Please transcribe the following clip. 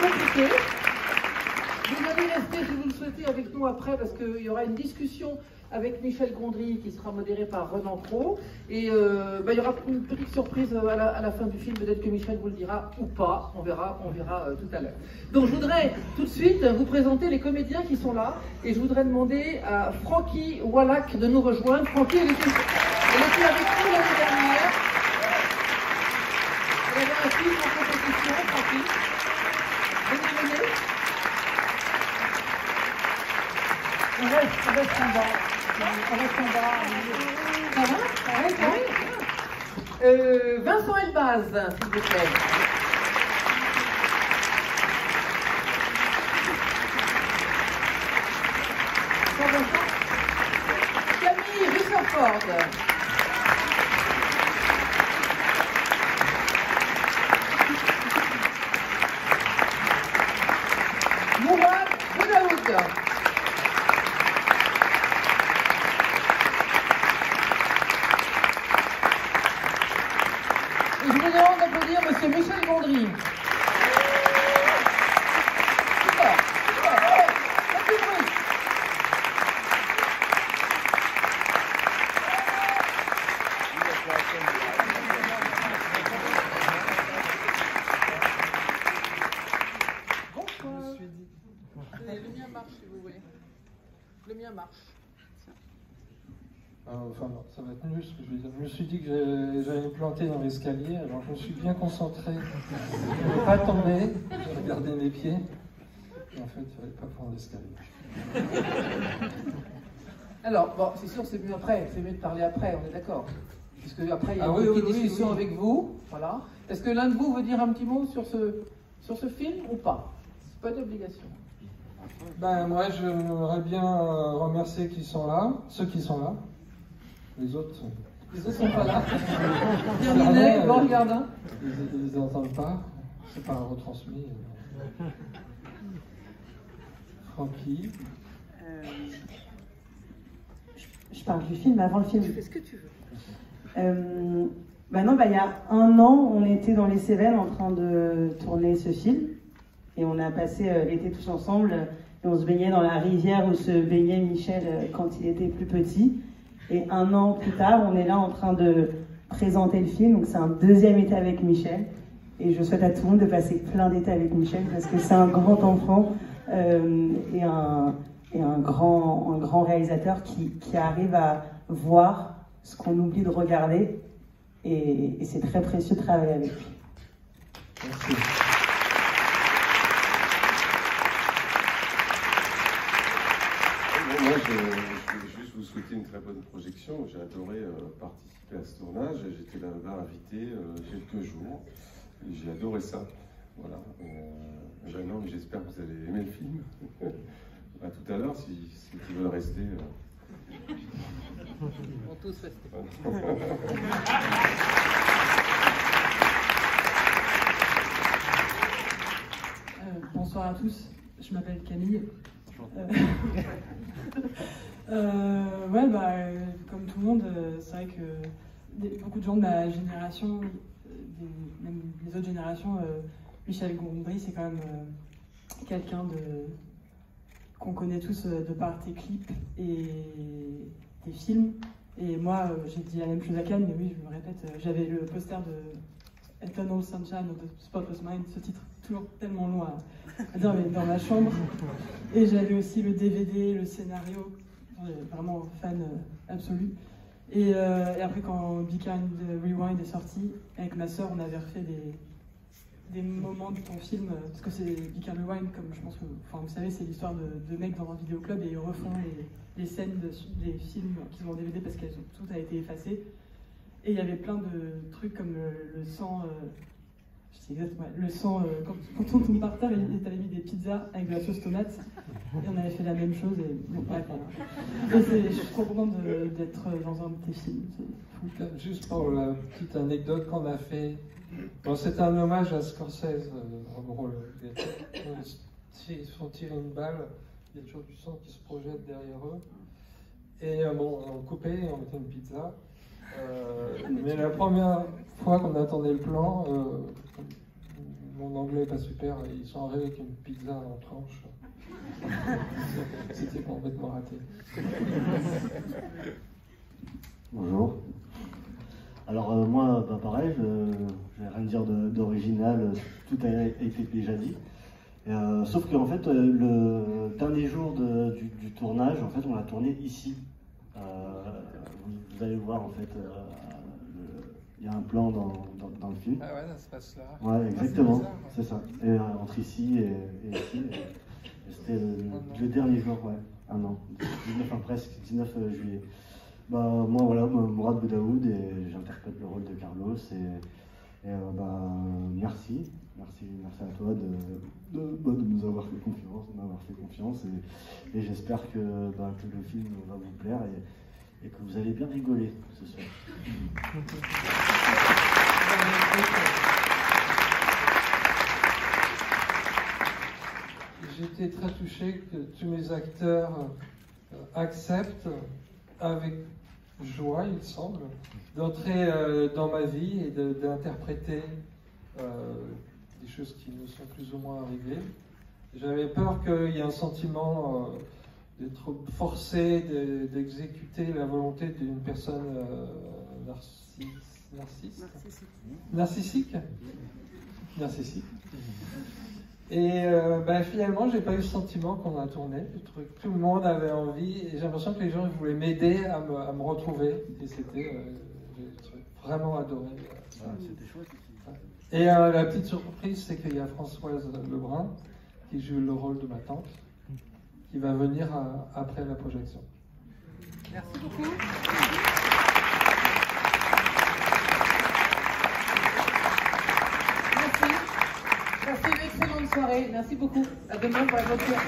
compliqué. Vous allez rester, si vous le souhaitez, avec nous après, parce qu'il y aura une discussion avec Michel Gondry qui sera modérée par Renan Cros. Et il y aura une petite surprise à la fin du film, peut-être que Michel vous le dira ou pas, on verra tout à l'heure. Donc je voudrais tout de suite vous présenter les comédiens qui sont là, et je voudrais demander à Francky Wallach de nous rejoindre. Francky, elle était avec nous l'année dernière. Elle avait un film en compétition, Francky. Vous venez? On reste en bas. On reste en bas. Ça va? Ça va? Vincent Elbaz, s'il vous plaît. Camille Rutherford. Mourad Boudaoud. Et je vous demande d'applaudir M. Michel Gondry. Super, super, ouais, un petit bruit. Bonsoir. Le mien marche si vous voulez. Le mien marche. Enfin, non, ça va être nul ce que je vais dire. Je me suis dit que j'allais me planter dans l'escalier, alors je me suis bien concentré. Je ne pas tomber, j'ai regardé mes pieds. Et en fait, il ne fallait pas prendre l'escalier. Alors, bon, c'est sûr, c'est mieux après, c'est mieux de parler après, on est d'accord. Puisque après, il y a oui, une petite discussion oui. avec vous. Voilà. Est-ce que l'un de vous veut dire un petit mot sur ce film ou pas? C'est pas d'obligation. Ben, moi, j'aimerais bien remercier ceux qui sont là. Les autres sont... Les autres sont pas là. Terminé, bon, regarde. Hein. Ils n'entendent pas, c'est pas retransmis. Francky. Je parle du film avant le film. Tu fais ce que tu veux. Il y a un an, on était dans les Cévennes en train de tourner ce film. Et on a passé l'été tous ensemble. Et on se baignait dans la rivière où se baignait Michel quand il était plus petit. Et un an plus tard, on est là en train de présenter le film. Donc c'est un deuxième été avec Michel. Et je souhaite à tout le monde de passer plein d'étés avec Michel parce que c'est un grand enfant et un grand réalisateur qui arrive à voir ce qu'on oublie de regarder. Et c'est très précieux de travailler avec lui. Merci. Moi, je voulais juste vous souhaiter une très bonne projection. J'ai adoré participer à ce tournage. J'étais là-bas invité quelques jours. J'ai adoré ça. Voilà. Non, mais j'espère que vous allez aimer le film. À tout à l'heure, si tu veux rester. On va tous rester. Bonsoir à tous, je m'appelle Camille. Comme tout le monde, c'est vrai que beaucoup de gens de ma génération, même les autres générations, Michel Gondry, c'est quand même quelqu'un qu'on connaît tous de par tes clips et tes films. Et moi, j'ai dit la même chose à Cannes, mais oui, je me répète, j'avais le poster de Eternal Sunshine of the Spotless Mind, ce titre toujours tellement long à dire, mais dans ma chambre. Et j'avais aussi le DVD, le scénario, vraiment fan absolu. Et après, quand Be Kind Rewind est sorti, avec ma sœur, on avait refait des moments de ton film, parce que c'est Be Kind Rewind, comme je pense que vous savez, c'est l'histoire de mecs dans un vidéoclub et ils refont les scènes des films qu'ils ont en DVD parce qu'elles tout a été effacé. Et il y avait plein de trucs comme le sang. Je sais exactement, le sang, quand on tombe par terre, et t'avais mis des pizzas avec de la sauce tomate, et on avait fait la même chose, et bon, bref, voilà. Je suis trop contente d'être dans un de tes films, c'est fou. Juste pour la petite anecdote qu'on a fait, bon, c'est un hommage à Scorsese, en gros, ils se font tirer une balle, il y a toujours du sang qui se projette derrière eux, et on coupait et on mettait une pizza. Mais la première fois qu'on attendait le plan, mon anglais n'est pas super, ils sont arrivés avec une pizza en tranche. C'était complètement raté. Bonjour. Alors moi, pareil, je vais rien dire d'original, tout a été déjà dit. Sauf qu'en fait, le dernier jour du tournage, en fait, on l'a tourné ici. Vous allez voir, en fait, il y a un plan dans le film. Ah ouais, ça se passe là. Ouais, exactement, c'est ça. Et entre ici et ici. C'était le dernier jour, ouais, un an, 19 juillet. Bah, moi, voilà, Mourad Boudaoud, et j'interprète le rôle de Carlos. Merci à toi de nous avoir fait confiance, et j'espère que le film va vous plaire et que vous allez bien rigoler ce soir. J'étais très touché que tous mes acteurs acceptent avec joie, il semble, d'entrer dans ma vie et d'interpréter des choses qui nous sont plus ou moins arrivées. J'avais peur qu'il y ait un sentiment d'être forcé d'exécuter la volonté d'une personne narcissique. Et finalement, j'ai pas eu le sentiment qu'on a tourné. Tout le monde avait envie, et j'ai l'impression que les gens voulaient m'aider à me retrouver. Et c'était, j'ai vraiment adoré. C'était chouette. Et la petite surprise, c'est qu'il y a Françoise Lebrun qui joue le rôle de ma tante, qui va venir après la projection. Merci beaucoup. Merci. Passez une excellente soirée. Merci beaucoup. À demain pour la voiture.